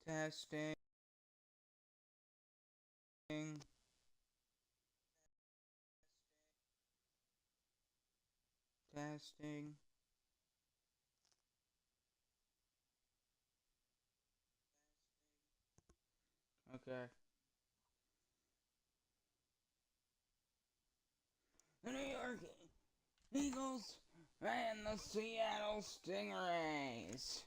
Testing. Testing. Okay. The New York Eagles and the Seattle Stingrays.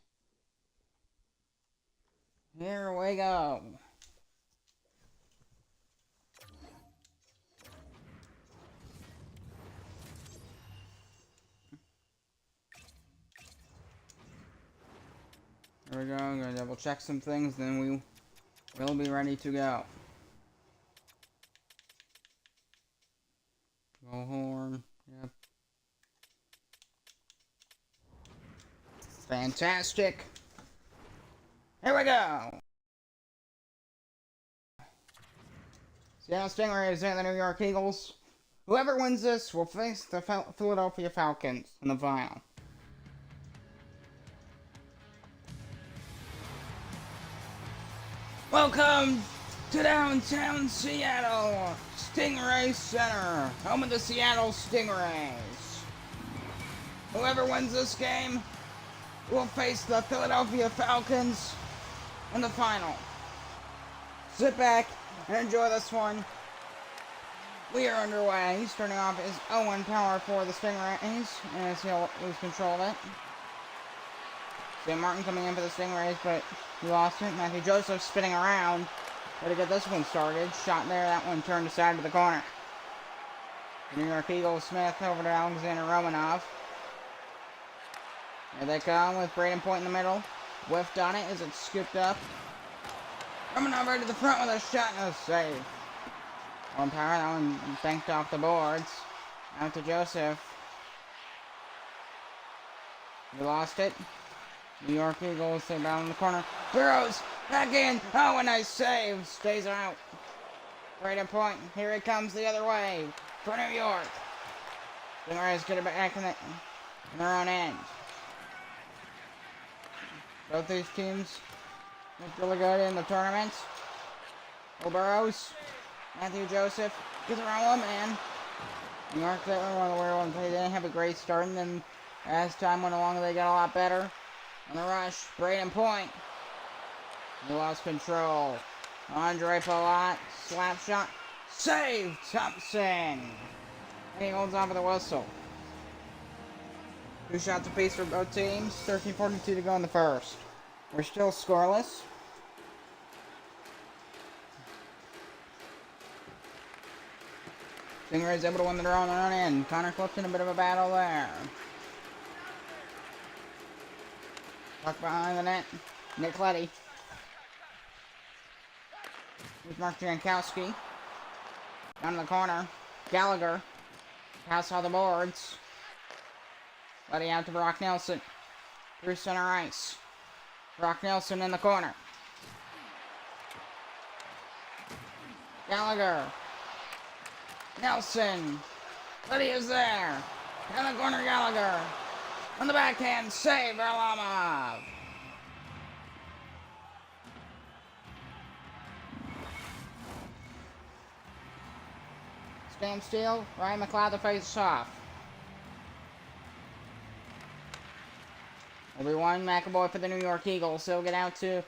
Here we go. Here we go. I'm gonna double check some things, then we will be ready to go. Go horn. Yep. Fantastic. Here we go. Seattle Stingrays and the New York Eagles. Whoever wins this will face the Philadelphia Falcons in the final. Welcome to downtown Seattle, Stingray Center, home of the Seattle Stingrays. Whoever wins this game will face the Philadelphia Falcons in the final. Sit back and enjoy this one. We are underway. Starting off is 0-1 power for the Stingrays, and he'll lose control of it. Sam Martin coming in for the Stingrays, but he lost it. Matthew Joseph spinning around. Way to get this one started. Shot there, that one turned aside to the corner. The New York Eagles, Smith over to Alexander Romanov. Here they come with Braden Point in the middle. Whiffed on it as it's scooped up. Romanov right to the front with a shot and a save. One power, that one banked off the boards. Out to Joseph. We lost it. New York Eagles, they down in the corner. Burrows, back in. Oh, a nice save. Stays out. Braden Point. Here it comes the other way for New York. Stingrays get it back in their own end. Both these teams look really good in the tournament. Burrows. Matthew Joseph gets around one man. New York, they were one of the weird ones. They didn't have a great start, and then as time went along, they got a lot better. On the rush, Braden Point. He lost control. Andre Palat, slap shot. Save! Thompson! And he holds on for the whistle. 2 shots apiece for both teams. 13:42 to go in the first. We're still scoreless. Stingrays able to win the draw on their own end. Connor Clifton, a bit of a battle there. Tuck behind the net. Nick Letty. Here's Mark Jankowski. Down in the corner. Gallagher. Pass all the boards. Letty out to Brock Nelson. Through center ice. Brock Nelson in the corner. Gallagher. Nelson. Letty is there. Down the corner, Gallagher. On the backhand, save Varlamov. Stand still. Ryan McLeod to face off. Will be one McAvoy for the New York Eagles. He'll get out to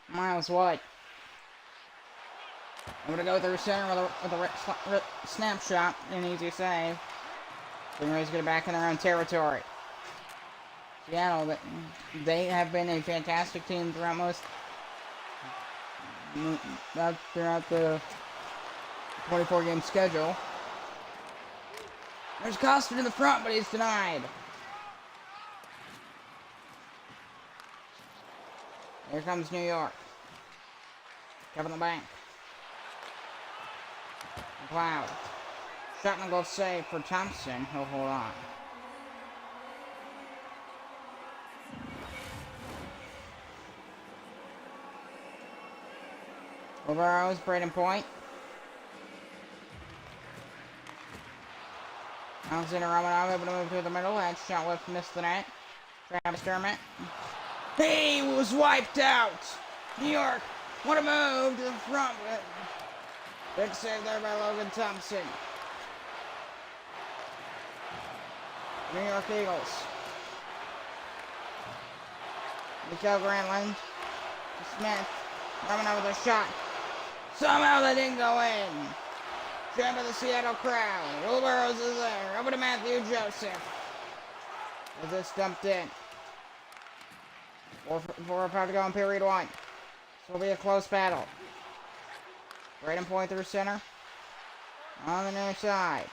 Miles White. I'm going to go through center with a snapshot. An easy save. Stingrays get it back in their own territory. Seattle, they have been a fantastic team throughout the 24-game schedule. There's Costin in the front, but he's denied. Here comes New York. Kevin the bank. McLeod. Shot and goal save for Thompson. He'll hold on. Burrows, Braden Point. Alexander Romanov able to move through the middle. That shot whip missed the net. Travis Dermott. He was wiped out New York, what a move to the front. Big save there by Logan Thompson. New York Eagles. Mikael Granlund. Smith. Coming out with a shot. Somehow that didn't go in. Cheered by the Seattle crowd. Will Burrows is there. Over to Matthew Joseph. As it's dumped in. 4:05 to go in period 1. This will be a close battle. Braden Point through center. On the near side.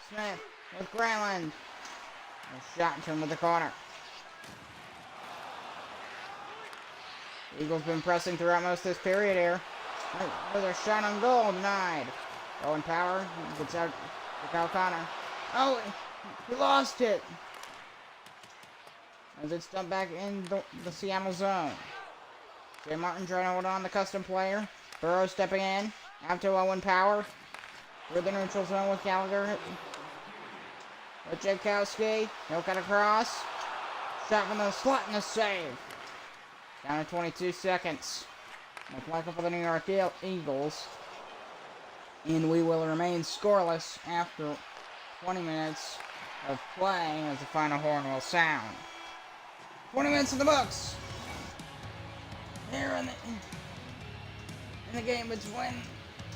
Smith with Granlund. A shot turned to the corner. Eagles been pressing throughout most of this period here. With a shot on goal denied. Owen Power gets out to Kyle Connor. Oh, he lost it. As it's dumped back in the Seattle zone. Jay Martin trying to hold on the custom player. Burrow stepping in. Out to Owen Power. Through the neutral zone with Gallagher. With Jakowski. He'll cut across. Shot from the slot and a save. Down to 22 seconds. McMichael for the New York Eagles. And we will remain scoreless after 20 minutes of play as the final horn will sound. 20 minutes in the books. Here in the game between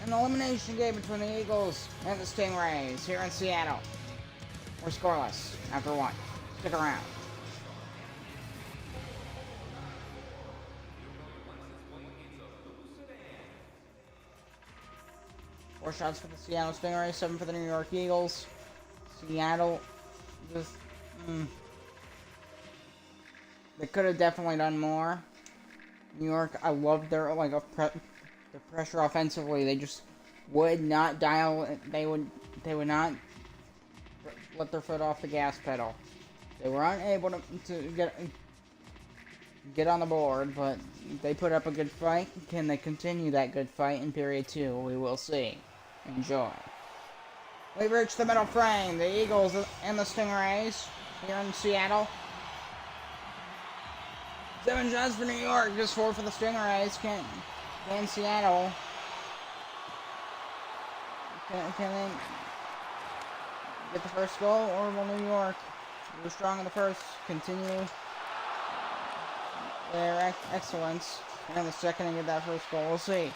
an elimination game between the Eagles and the Stingrays here in Seattle. We're scoreless after 1. Stick around. Four shots for the Seattle Stingrays, 7 for the New York Eagles. Seattle just they could have definitely done more. New York, I loved their the pressure offensively. They just would not dial. They would not let their foot off the gas pedal. They were unable to get on the board, but they put up a good fight. Can they continue that good fight in period 2? We will see. Enjoy. We've reached the middle frame. The Eagles and the Stingrays here in Seattle. 7 shots for New York, just 4 for the Stingrays. Can Seattle? Can they get the first goal, or will New York be strong in the first, continue their excellence, and in the second and get that first goal? We'll see.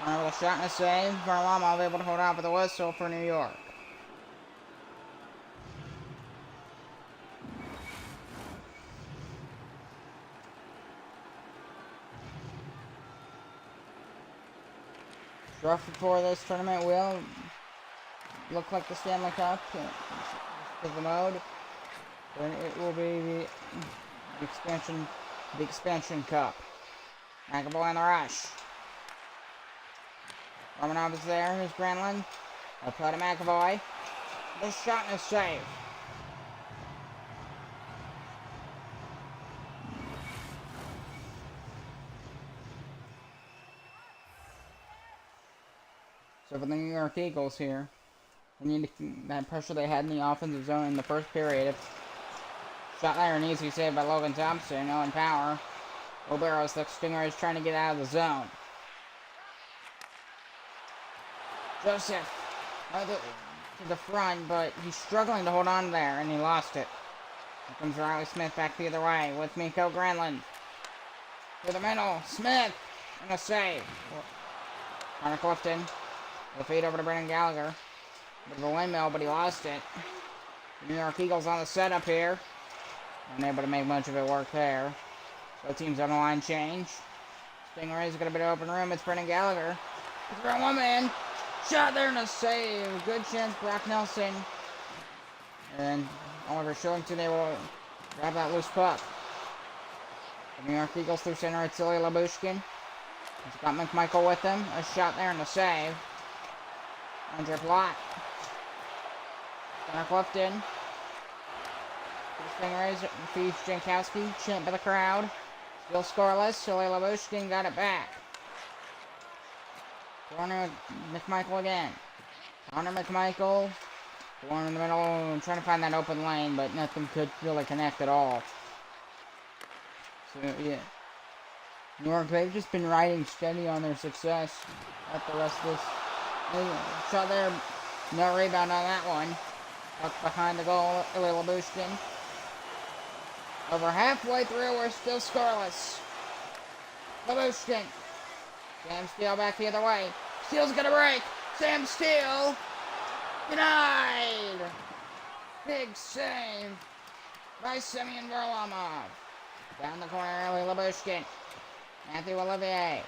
With a shot and a save, Varlamov will be able to hold out with a whistle for New York. Rough before this tournament will look like the Stanley Cup of the mode, but it will be the expansion cup. McAvoy on the rush. Romanov is there. Here's Granlund. I'll play to McAvoy. This shot and a save. So for the New York Eagles here, they need that pressure they had in the offensive zone in the first period. Shot there, an easy save by Logan Thompson. Owen Power. Will Burrows, the Stingrays trying to get out of the zone. Joseph to the front, but he's struggling to hold on there, and he lost it. Here comes Riley Smith back the other way with Mikael Granlund. To the middle, Smith, and a save. Connor Clifton, the feed over to Brendan Gallagher. Bit of a windmill, but he lost it. The New York Eagles on the setup here. Unable to make much of it work there. So teams on the line change. Stingrays got a bit of open room. It's Brendan Gallagher. It's around one man. Shot there and a save. Good chance, Brock Nelson. And Oliver Shillington able to grab that loose puck. The New York Eagles through center. It's Ilya Labushkin. He's got McMichael with him. A shot there and a save. Andre Plot. Connor Clifton. The Stingrays feeds Jankowski. Chant by the crowd. Still scoreless. Ilya Labushkin got it back. Corner McMichael again. Connor McMichael. One in the middle, trying to find that open lane, but nothing could really connect at all. So, yeah. New York, they've just been riding steady on their success at the rest of this. They shot there, no rebound on that one. Up behind the goal, Ilya Labushkin. Over halfway through, we're still scoreless. Labushkin. Sam Steele back the other way. Steele's gonna break. Sam Steele. Denied. Big save by Semyon Varlamov. Down the corner, Ilya Labushkin. Matthew Olivier.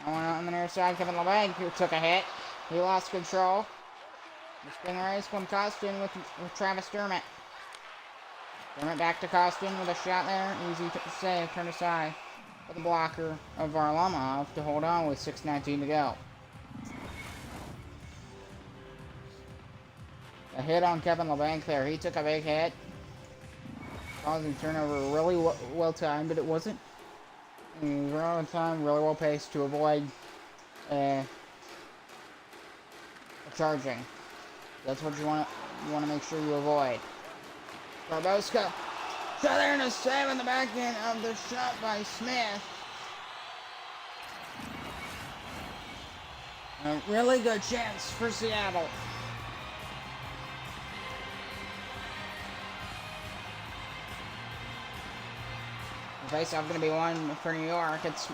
Now on the near side, Kevin LeBlanc, who took a hit. He lost control. The Stingrays come Costin with Travis Dermott. Dermott back to Costin with a shot there. Easy to save, turn aside. For the blocker of Varlamov to hold on with 6:19 to go. A hit on Kevin LeBlanc there. He took a big hit. Causing turnover really well timed, but it wasn't. Really on time, really well paced to avoid a charging. That's what you want to make sure you avoid. Barboska, shot there and a save in the back end of the shot by Smith. A really good chance for Seattle. The face-off going to be one for New York. It's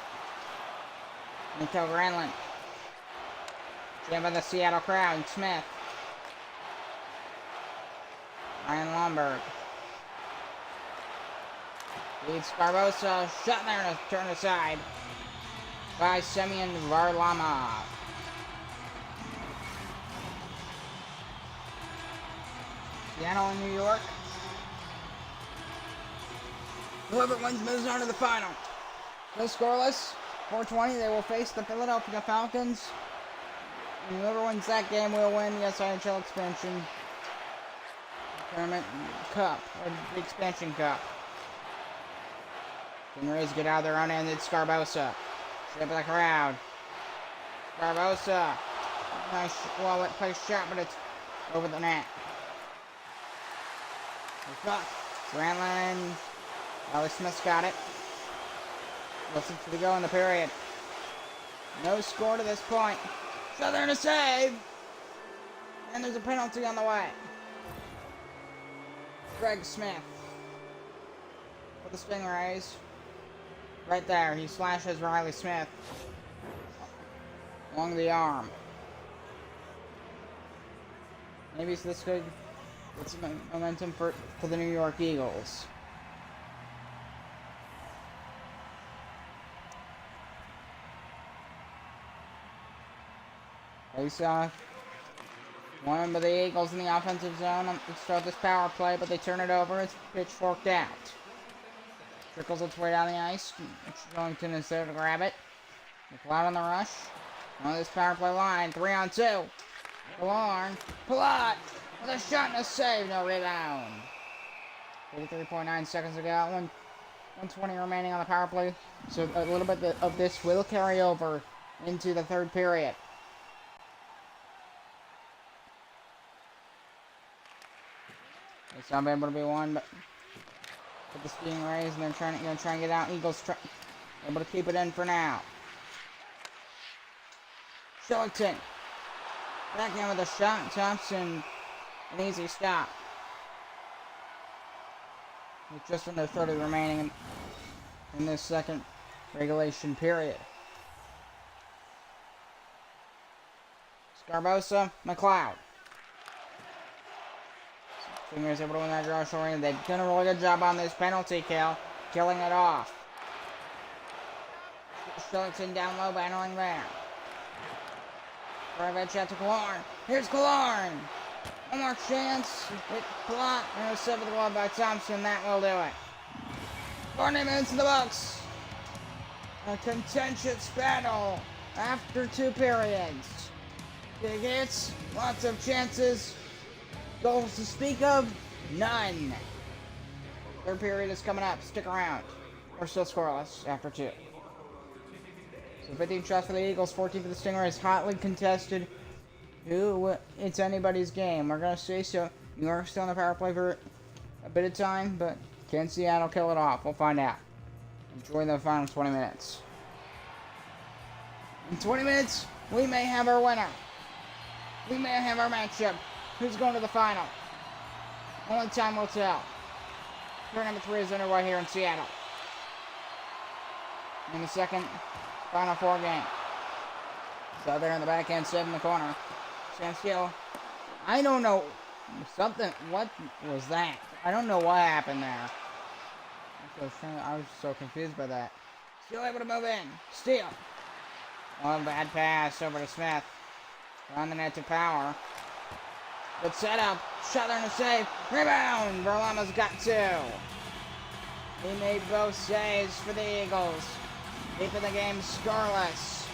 Nico Granlund. Jammed by the Seattle crowd. Smith. Ryan Lomberg. Leads Barbosa. Shot there and a turn aside by Semyon Varlamov. Seattle and New York. Whoever wins moves on to the final. Still scoreless. 4:20. They will face the Philadelphia Falcons. And whoever wins that game will win the SIHL expansion tournament cup, or the expansion cup. Stingrays get out of their own end. It's Scarbosa. Straight by the crowd. Scarbosa. Nice well-placed shot, but it's over the net. Granlund. Riley Smith's got it. Listen to the go in the period. No score to this point. Shot there and a save. And there's a penalty on the way. Greg Smith for the Stingrays. Right there, he slashes Riley Smith along the arm. Maybe this could get some momentum for the New York Eagles. Face off. One by the Eagles in the offensive zone to start this power play, but they turn it over. It's pitchforked out. Trickles its way down the ice. Shillington is there to grab it. McLeod on the rush. On this power play line. 3-on-2. Palat with a shot and a save. No rebound. 33.9 seconds ago. 120 remaining on the power play. So a little bit of this will carry over into the third period. It's not able to be won, but the Stingrays, and they're trying to get out. Eagles able to keep it in for now. Shillington back in with a shot. Thompson, an easy stop. With just under 30 remaining in this second regulation period. Scarbosa, McLeod. Stingrays able to win that draw short range. They've done a really good job on this penalty kill, killing it off. Shillington down low, battling there. Korovich out to Killorn. Here's Killorn. One more chance. Hit block. And a 7th glove by Thompson. That will do it. 40 minutes in the books. A contentious battle after 2 periods. Big hits. Lots of chances. Goals to speak of? None. Third period is coming up. Stick around. We're still scoreless after 2. So 15 shots for the Eagles, 14 for the Stingrays. Hotly contested. It's anybody's game. We're going to see. So New York's still on the power play for a bit of time, but can Seattle kill it off? We'll find out. Enjoy the final 20 minutes. In 20 minutes, we may have our winner. We may have our matchup. Who's going to the final? Only time will tell. Turn number 3 is underway here in Seattle. In the second Final Four game. So there in the back end, set in the corner. Stands still. I don't know. Something. What was that? I don't know what happened there. I was so confused by that. Still able to move in. Steal. Oh, bad pass over to Smith. On the net to Power. Good setup. Shot there and a save. Rebound. Varlama's got 2. He made both saves for the Eagles. Keeping the game scoreless.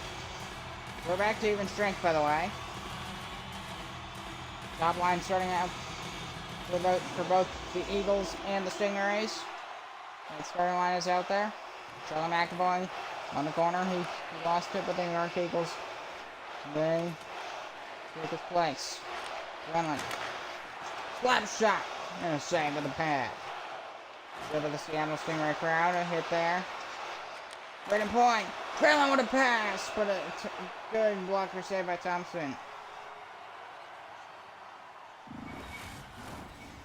We're back to even strength, by the way. Top line starting out for both the Eagles and the Stingrays. The starting line is out there. Charlie McAvoy on the corner. He lost it, but the New York Eagles, they take his place. Grenland. Slap shot. And a save with the pad. Over the Seattle Stingray crowd. A hit there. Right point. Trailing with a pass, but a good blocker save by Thompson.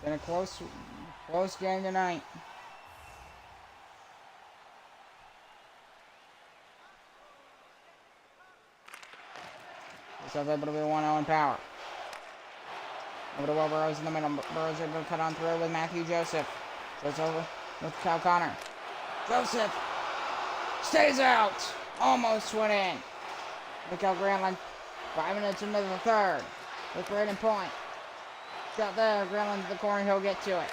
Been a close game tonight. So able to be 1-0 in Power. Over to Will Burrows in the middle. Burrows able to cut on through with Matthew Joseph. Goes over with Kyle Connor. Joseph stays out. Almost went in. Mikael Granlund. 5 minutes into the third. With Braden Point. Shot there. Granlund to the corner. He'll get to it.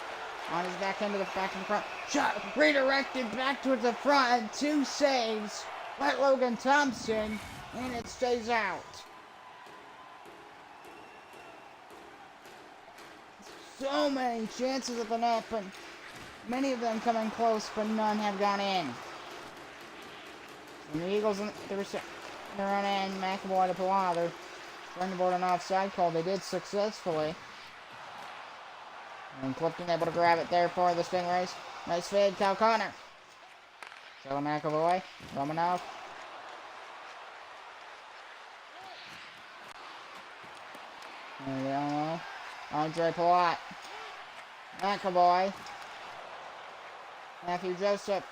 On his back end to the back in front. Shot redirected back towards the front. 2 saves by Logan Thompson. And it stays out. So many chances at the net, but many of them coming close, but none have gone in. And the Eagles, they're on in. McAvoy to Pilar. They're trying to board an offside call. They did successfully. And Clifton able to grab it there for the Stingrays. Nice fade, Kyle Connor. Charlie McAvoy. Romanov. There we go. Andre Palat. McAvoy. Matthew Joseph.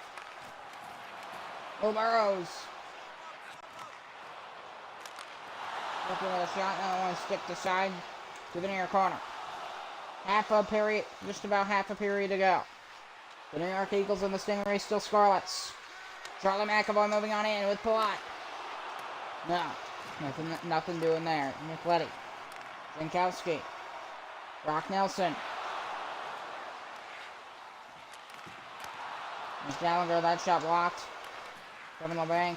Will Burrows. Looking at a shot. Now I want to stick the side to the near corner. Half a period. Just about half a period to go. The New York Eagles and the Stingrays still scoreless. Charlie McAvoy moving on in with Palat. No. Nothing doing there. Nicoletti. Jankowski. Brock Nelson. There's Gallagher, that shot blocked. Kevin LeBanc.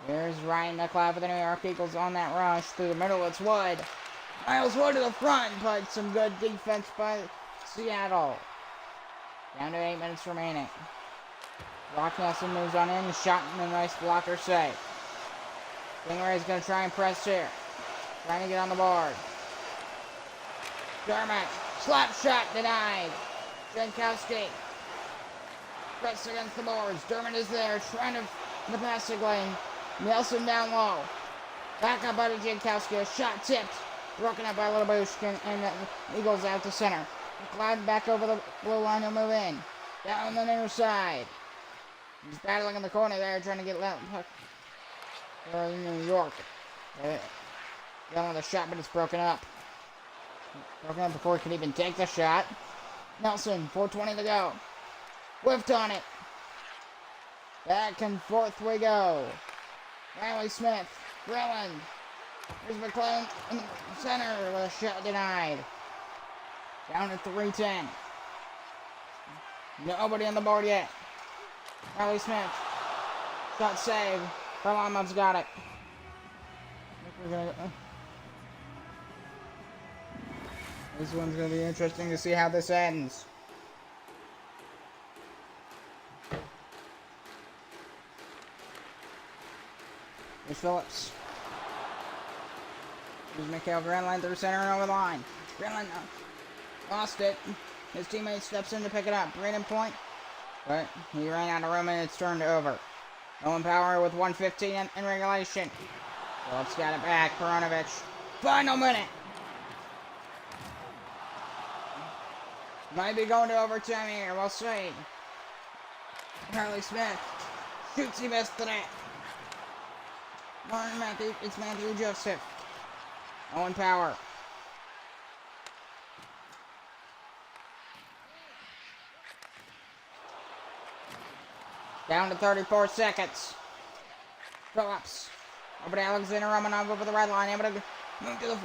Here's Ryan McLeod for the New York Eagles on that rush. Through the middle, it's Wood. Miles Wood to the front, but some good defense by Seattle. Down to 8 minutes remaining. Brock Nelson moves on in. Shot and a nice blocker save. Stingray's going to try and press here. Trying to get on the board. Dermott. Slap shot denied. Jankowski. Press against the boards. Dermott is there. Trying to in the passing lane. Nelson down low. Back up by Jankowski. A shot tipped. Broken up by Littlebushkin. And the Eagles out to center. McLeod back over the blue line. He'll move in. Down the near side. He's battling in the corner there. Trying to get that puck. For New York. Got on the shot, but it's broken up. Broken up before he could even take the shot. Nelson, 4:20 to go. Whiffed on it. Back and forth we go. Riley Smith. Grillen. Here's McClellan in the center with a shot denied. Down to 3:10. Nobody on the board yet. Riley Smith. Shot save. Varlamov's got it. This one's going to be interesting to see how this ends. Here's Phillips. Here's Mikael Granlund through center and over the line. Granlund lost it. His teammate steps in to pick it up. Braden Point But he ran out of room and it's turned over. Owen Power with 1:15 in regulation. Phillips got it back. Peronovich. Final minute. Might be going to overtime here. We'll see. Harley Smith shoots. He missed the net. It's Matthew Joseph. Owen Power. Down to 34 seconds. Phillips. Over to Alexander Romanov over the red line. Able to move to the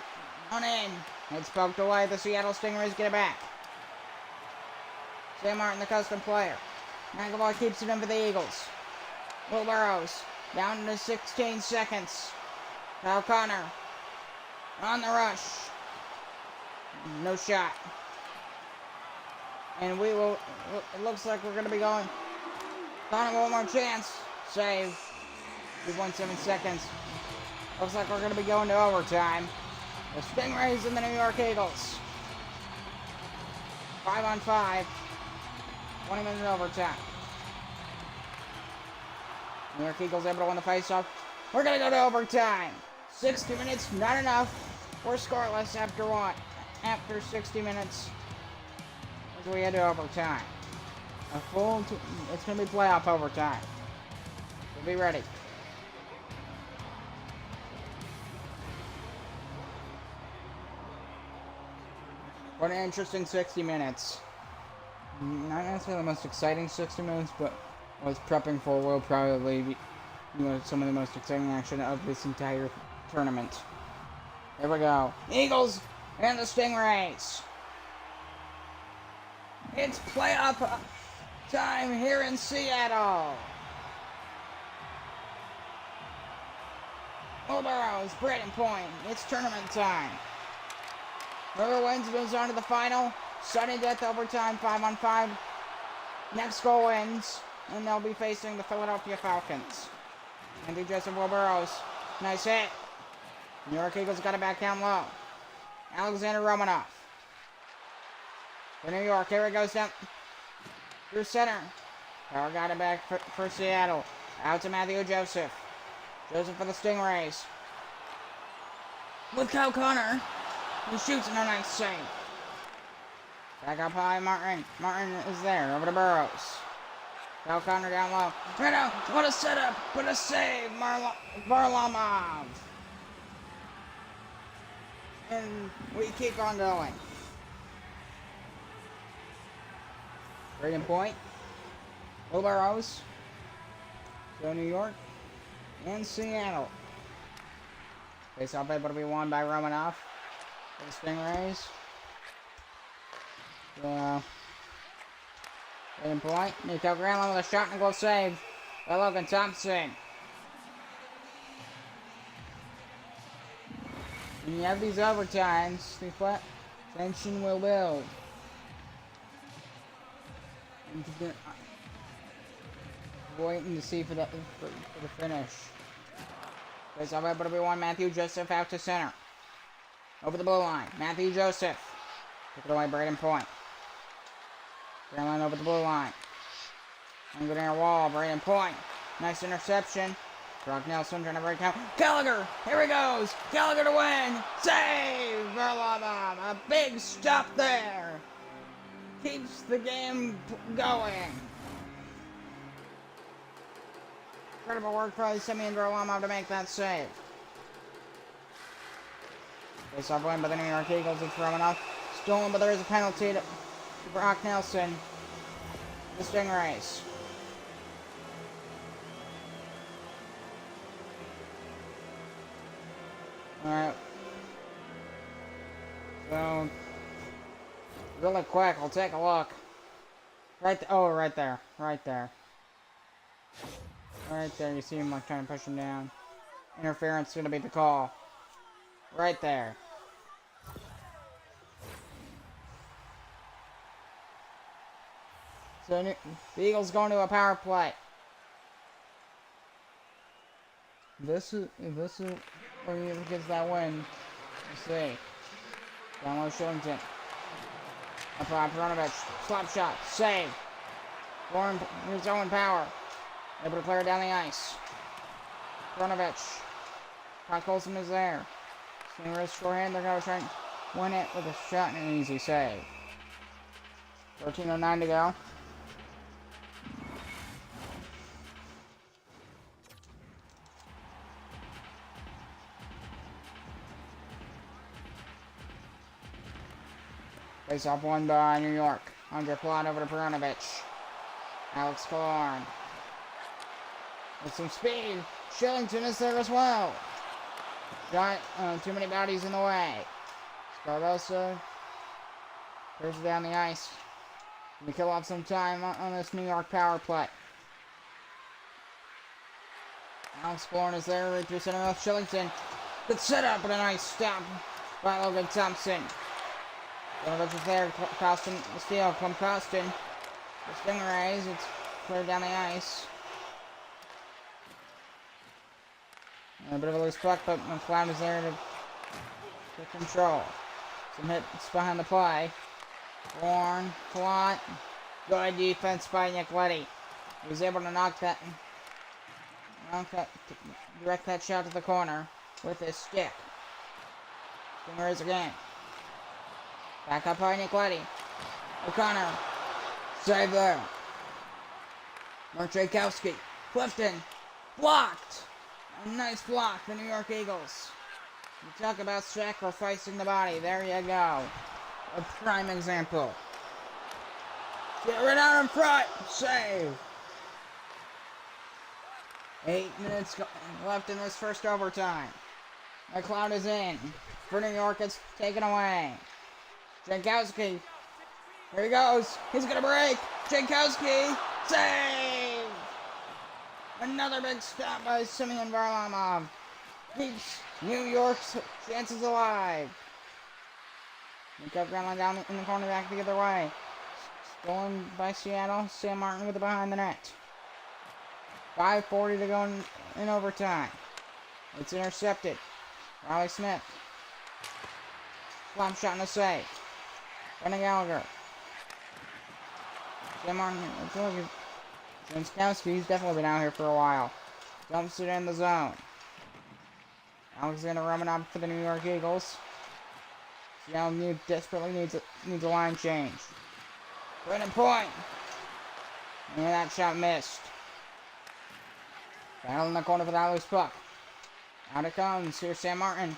on in. It's poked away. The Seattle Stingrays get it back. Sam Martin, the custom player. McAvoy keeps it in for the Eagles. Will Burrows. Down to 16 seconds. Kyle Connor. On the rush. No shot. And we will. It looks like we're going to be going. Connor, one more chance. Save. 2.7 seconds. Looks like we're going to be going to overtime. The Stingrays and the New York Eagles. 5-on-5. 20 minutes overtime. New York Eagles able to win the faceoff. We're going to go to overtime. 60 minutes, not enough. We're scoreless after what? After 60 minutes. As we head to overtime. It's going to be playoff overtime. So be ready. What an interesting 60 minutes. Not necessarily the most exciting 60 minutes, but what I was prepping for will probably be, some of the most exciting action of this entire tournament. Here we go. Eagles and the Stingrays. It's playoff time here in Seattle. Will Burrows, Braden Point. It's tournament time. Whoever wins moves on to the final. Sudden death overtime, 5-on-5. Next goal wins, and they'll be facing the Philadelphia Falcons. Andy Joseph, Will Burrows. Nice hit. New York Eagles got it back down low. Alexander Romanov. For New York, here it goes down through center. Power got it back for Seattle. Out to Matthew Joseph. Joseph for the Stingrays. With Kyle Connor. He shoots and a nice save. Back up high, Martin. Martin is there. Over to Burrows. Kyle Connor down low. Right out. What a setup. What a save. Varlamov. And we keep on going. Braden Point. Will Burrows. So New York. And Seattle. Face off able to be won by Romanov. For the Stingrays. Braden Point. Nico Granlund with a shot and glove save by Logan Thompson. When you have these overtimes, the tension will build. Waiting to see for the finish. Face off able to be won. Matthew Joseph out to center. Over the blue line. Matthew Joseph. Took it away, Braden Point. Granlund over the blue line. Under near wall, Braden Point. Nice interception. Brock Nelson trying to break out. Gallagher, here he goes. Gallagher to win. Save! Varlamov. A big stop there. Keeps the game going. Incredible work by Simeon Varlamov to make that save. Face off win by the New York Eagles. It's Romanov. Stolen, but there is a penalty to Brock Nelson. The Stingrays. Alright. So, really quick, I'll take a look. Right there. Right there. Right there, you see him like trying to push him down. Interference is going to be the call. Right there. So the Eagles going to a power play. This is where he gets that win. Let's see. Down low Shillington. Up high Peronovich. Slap shot. Save. Lauren, his own power. Able to clear it down the ice. Kronovich. Todd Colson is there. Stingrays shorthand. They're going to try and win it with a shot and an easy save. 13:09 to go. Face off one by New York. Andre Plot over to Perunovich. Alex Killorn. With some speed. Shillington is there as well. Got too many bodies in the way. Scarbosa clears it down the ice. Gonna kill off some time on this New York power play. Alex Killorn is there right through center of Shillington. Good setup and a nice stop by Logan Thompson. Perunovich is there. Costin, the steal. Come Costin. The Stingrays. It's cleared down the ice. A bit of a loose puck, but McLeod is there to control. Some hits behind the play. Warren, Plot. Good defense by Nicoletti. He was able to direct that shot to the corner with his stick. Stingrays again. Back up by Nicoletti. O'Connor. Save there. Marchakowski. Clifton. Blocked. A nice block, the New York Eagles. You talk about sacrificing the body. There you go. A prime example. Get right out in front. Save. 8 minutes left in this first overtime. McLeod is in. For New York, it's taken away. Jankowski. Here he goes. He's going to break. Jankowski. Save. Another big stop by Semyon Varlamov. Keeps New York's chances alive. They kept running down in the corner back the other way. Stolen by Seattle. Sam Martin with it behind the net. 5:40 to go in overtime. It's intercepted. Riley Smith. Slap shot and a save. Brendan Gallagher. Sam Martin. Jankowski, he's definitely been out here for a while. Dumps it in the zone. Alexander Romanov for the New York Eagles. Seattle desperately needs a line change. Brennan Point. And that shot missed. Battle in the corner for that loose puck. Out it comes. Here's Sam Martin.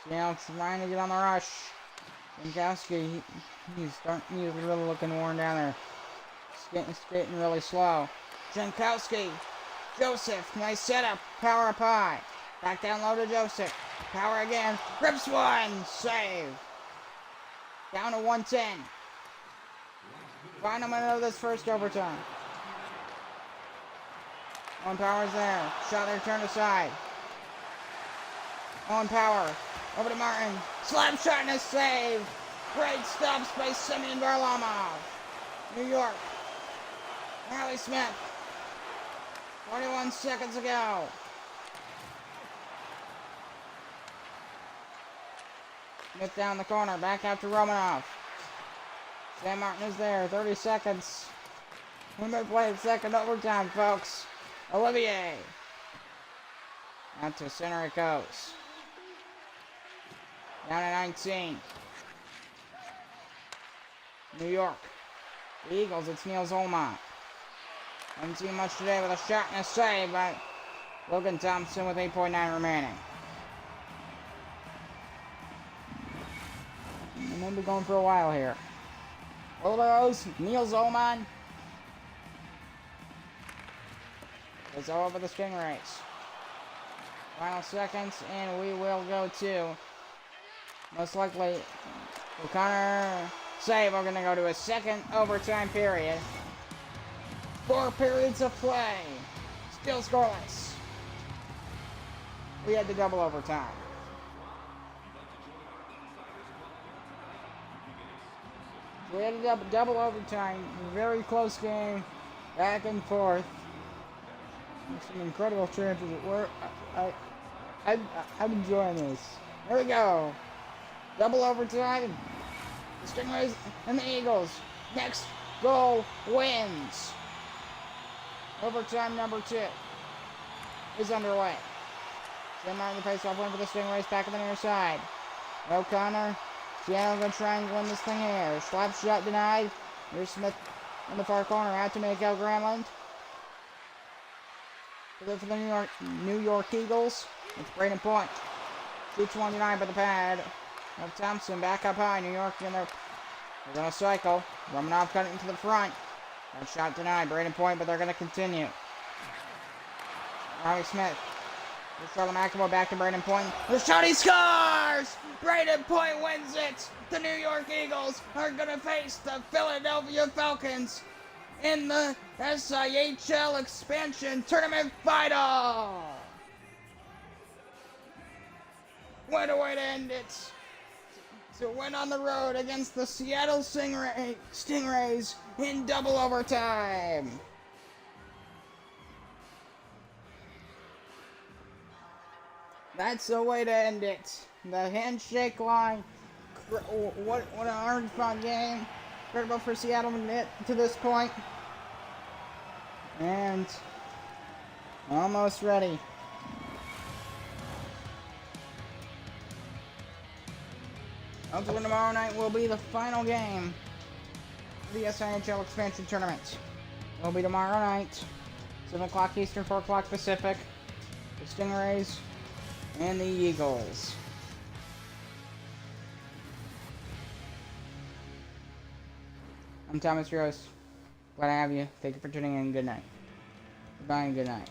Seattle trying to get on the rush. Jankowski, he's really looking worn down there. Skating really slow. Jankowski. Joseph. Nice setup. Power up high. Back down low to Joseph. Power again. Grips one. Save. Down to 110. Final minute of this first overtime. Owen Power's there. Shot there turned aside. Owen Power. Over to Martin. Slap shot and a save. Great stops by Semyon Varlamov. New York. Riley Smith. 41 seconds ago. Smith down the corner. Back out to Romanov. Sam Martin is there. 30 seconds. We may play the second overtime, folks. Olivier. Out to center it goes. Down to 19. New York. The Eagles, it's Neil Zolmont. Haven't seen much today with a shot and a save by Logan Thompson with 8.9 remaining. And they'll be going for a while here. Oilers, Neil Zolman. It's all over the Stingrays. Final seconds, and we will go to, most likely, O'Connor save. We're going to go to a second overtime period. 4 periods of play. Still scoreless. We had the double overtime. We had a double overtime. Very close game. Back and forth. Some incredible chances. I'm enjoying this. Here we go. Double overtime. The Stingrays and the Eagles. Next goal wins. Overtime number 2 is underway. Semi the face-off win for the Stingrays back on the near side. O'Connor. Seattle going to try and win this thing here. Slap shot denied. Here's Smith in the far corner. Out to Miguel Gramland. For the New York Eagles. It's Braden Point. Shoots one denied by the pad of Thompson. Back up high. New York in there. They're going to cycle. Romanov cutting into the front. That shot denied. Braden Point, but they're going to continue. Riley Smith. Charlotte McAvoy back to Braden Point. The shot, he scores! Braden Point wins it! The New York Eagles are going to face the Philadelphia Falcons in the SIHL expansion tournament final! What a way to end it! To win on the road against the Seattle Stingrays in double overtime! That's the way to end it. The handshake line. What an hard-fought game. Incredible for Seattle to this point. And almost ready. Hopefully tomorrow night will be the final game of the SIHL expansion tournament. It will be tomorrow night, 7 o'clock Eastern, 4 o'clock Pacific. The Stingrays and the Eagles. I'm Thomas Rose. Glad to have you. Thank you for tuning in. Good night. Goodbye and good night.